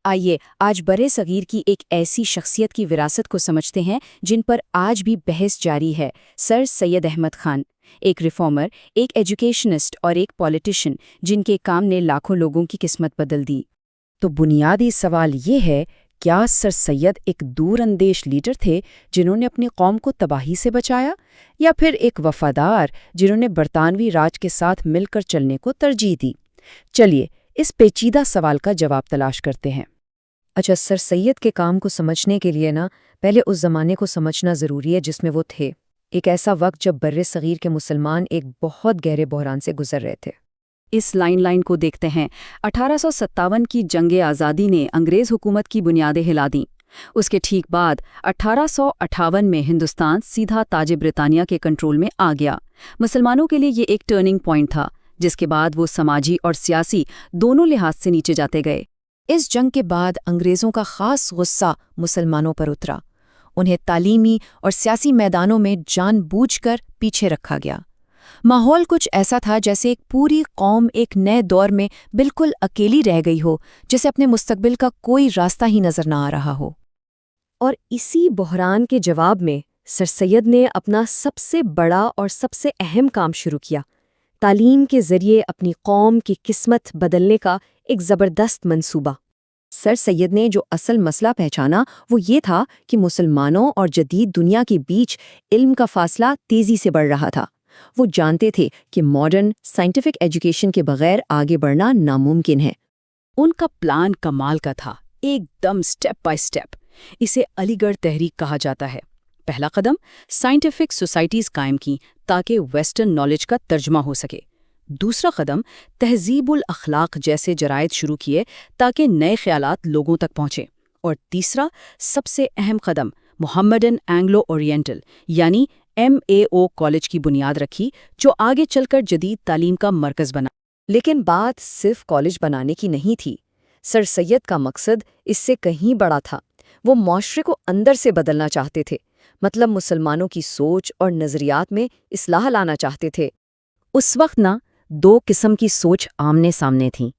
آئیے آج برے صغیر کی ایک ایسی شخصیت کی وراثت کو سمجھتے ہیں جن پر آج بھی بحث جاری ہے۔ سر سید احمد خان، ایک ریفارمر، ایک ایجوکیشنسٹ اور ایک پولیٹیشین جن کے کام نے لاکھوں لوگوں کی قسمت بدل دی۔ تو بنیادی سوال یہ ہے، کیا سر سید ایک دور اندیش لیڈر تھے جنہوں نے اپنی قوم کو تباہی سے بچایا، یا پھر ایک وفادار جنہوں نے برطانوی راج کے ساتھ مل کر چلنے کو ترجیح دی؟ چلیے اس پیچیدہ سوال کا جواب تلاش کرتے ہیں۔ اچھا، سر سید کے کام کو سمجھنے کے لیے پہلے اس زمانے کو سمجھنا ضروری ہے جس میں وہ تھے۔ ایک ایسا وقت جب بر صغیر کے مسلمان ایک بہت گہرے بحران سے گزر رہے تھے۔ اس لائن کو دیکھتے ہیں۔ 1857 کی جنگ آزادی نے انگریز حکومت کی بنیادیں ہلا دیں۔ اس کے ٹھیک بعد 1858 میں ہندوستان سیدھا تاج برطانیہ کے کنٹرول میں آ گیا۔ مسلمانوں کے لیے یہ ایک ٹرننگ پوائنٹ تھا، جس کے بعد وہ سماجی اور سیاسی دونوں لحاظ سے نیچے جاتے گئے۔ اس جنگ کے بعد انگریزوں کا خاص غصہ مسلمانوں پر اترا۔ انہیں تعلیمی اور سیاسی میدانوں میں جان بوجھ کر پیچھے رکھا گیا۔ ماحول کچھ ایسا تھا جیسے ایک پوری قوم ایک نئے دور میں بالکل اکیلی رہ گئی ہو، جسے اپنے مستقبل کا کوئی راستہ ہی نظر نہ آ رہا ہو۔ اور اسی بحران کے جواب میں سر سید نے اپنا سب سے بڑا اور سب سے اہم کام شروع کیا، تعلیم کے ذریعے اپنی قوم کی قسمت بدلنے کا ایک زبردست منصوبہ۔ سر سید نے جو اصل مسئلہ پہچانا وہ یہ تھا کہ مسلمانوں اور جدید دنیا کے بیچ علم کا فاصلہ تیزی سے بڑھ رہا تھا۔ وہ جانتے تھے کہ ماڈرن سائنٹیفک ایجوکیشن کے بغیر آگے بڑھنا ناممکن ہے۔ ان کا پلان کمال کا تھا، ایک دم سٹیپ بائی سٹیپ۔ اسے علی گڑھ تحریک کہا جاتا ہے۔ پہلا قدم، سائنٹیفک سوسائٹیز قائم کی تاکہ ویسٹرن نالج کا ترجمہ ہو سکے۔ دوسرا قدم، تہذیب الاخلاق جیسے جرائد شروع کیے تاکہ نئے خیالات لوگوں تک پہنچیں۔ اور تیسرا، سب سے اہم قدم، محمدن اینگلو اورینٹل یعنی MAO کالج کی بنیاد رکھی، جو آگے چل کر جدید تعلیم کا مرکز بنا۔ لیکن بات صرف کالج بنانے کی نہیں تھی۔ سر سید کا مقصد اس سے کہیں بڑا تھا۔ وہ معاشرے کو اندر سے بدلنا چاہتے تھے، مطلب مسلمانوں کی سوچ اور نظریات میں اصلاح لانا چاہتے تھے۔ اس وقت دو قسم کی سوچ آمنے سامنے تھیں۔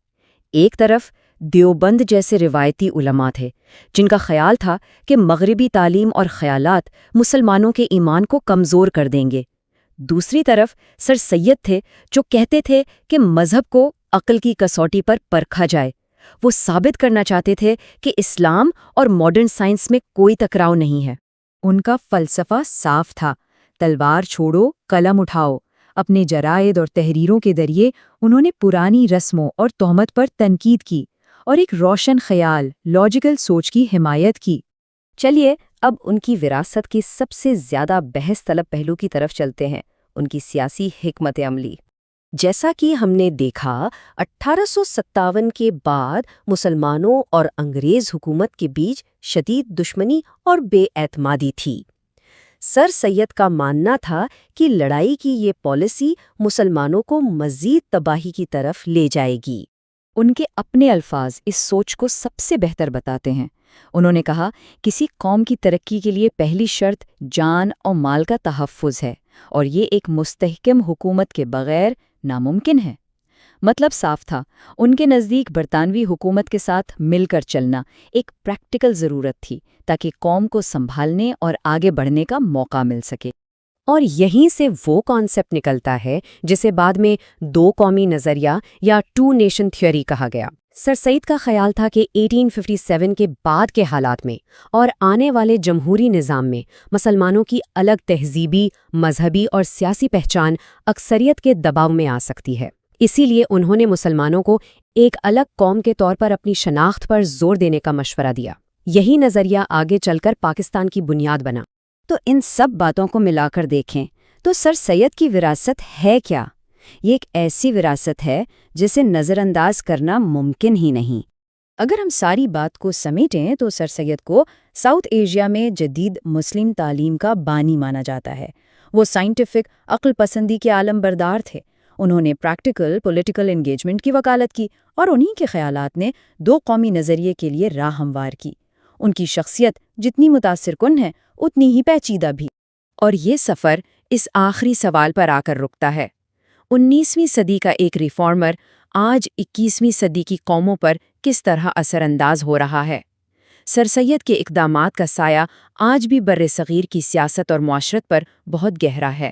ایک طرف دیوبند جیسے روایتی علماء تھے، جن کا خیال تھا کہ مغربی تعلیم اور خیالات مسلمانوں کے ایمان کو کمزور کر دیں گے۔ دوسری طرف سر سید تھے، جو کہتے تھے کہ مذہب کو عقل کی کسوٹی پر پرکھا جائے۔ وہ ثابت کرنا چاہتے تھے کہ اسلام اور ماڈرن سائنس میں کوئی ٹکراؤ نہیں ہے۔ ان کا فلسفہ صاف تھا، تلوار چھوڑو، قلم اٹھاؤ۔ اپنے جرائد اور تحریروں کے ذریعے انہوں نے پرانی رسموں اور تہمت پر تنقید کی اور ایک روشن خیال، لاجیکل سوچ کی حمایت کی۔ چلیے اب ان کی وراثت کے سب سے زیادہ بحث طلب پہلو کی طرف چلتے ہیں، ان کی سیاسی حکمت عملی۔ جیسا کہ ہم نے دیکھا، 1857 کے بعد مسلمانوں اور انگریز حکومت کے بیچ شدید دشمنی اور بے اعتمادی تھی۔ سر سید کا ماننا تھا کہ لڑائی کی یہ پالیسی مسلمانوں کو مزید تباہی کی طرف لے جائے گی۔ ان کے اپنے الفاظ اس سوچ کو سب سے بہتر بتاتے ہیں۔ انہوں نے کہا، کسی قوم کی ترقی کے لیے پہلی شرط جان اور مال کا تحفظ ہے، اور یہ ایک مستحکم حکومت کے بغیر ناممکن ہے۔ مطلب صاف تھا، ان کے نزدیک برطانوی حکومت کے ساتھ مل کر چلنا ایک پریکٹیکل ضرورت تھی تاکہ قوم کو سنبھالنے اور آگے بڑھنے کا موقع مل سکے۔ اور یہیں سے وہ کانسیپٹ نکلتا ہے جسے بعد میں دو قومی نظریہ یا ٹو نیشن تھیوری کہا گیا۔ سر سید کا خیال تھا کہ 1857 کے بعد کے حالات میں اور آنے والے جمہوری نظام میں مسلمانوں کی الگ تہذیبی، مذہبی اور سیاسی پہچان اکثریت کے دباؤ میں آ سکتی ہے۔ اسی لیے انہوں نے مسلمانوں کو ایک الگ قوم کے طور پر اپنی شناخت پر زور دینے کا مشورہ دیا۔ یہی نظریہ آگے چل کر پاکستان کی بنیاد بنا۔ تو ان سب باتوں کو ملا کر دیکھیں تو سر سید کی وراثت ہے کیا؟ یہ ایک ایسی وراثت ہے جسے نظر انداز کرنا ممکن ہی نہیں۔ اگر ہم ساری بات کو سمیٹیں تو سر سید کو ساؤتھ ایشیا میں جدید مسلم تعلیم کا بانی مانا جاتا ہے۔ وہ سائنٹیفک عقل پسندی کے عالم بردار تھے۔ انہوں نے پریکٹیکل پولیٹیکل انگیجمنٹ کی وکالت کی اور انہی کے خیالات نے دو قومی نظریے کے لیے راہ ہموار کی۔ ان کی شخصیت جتنی متاثر کن ہے اتنی ہی پیچیدہ بھی۔ اور یہ سفر اس آخری سوال پر آ کر رکتا ہے، 19ویں صدی کا ایک ریفارمر آج 21ویں صدی کی قوموں پر کس طرح اثر انداز ہو رہا ہے۔ سر سید کے اقدامات کا سایہ آج بھی برصغیر کی سیاست اور معاشرت پر بہت گہرا ہے۔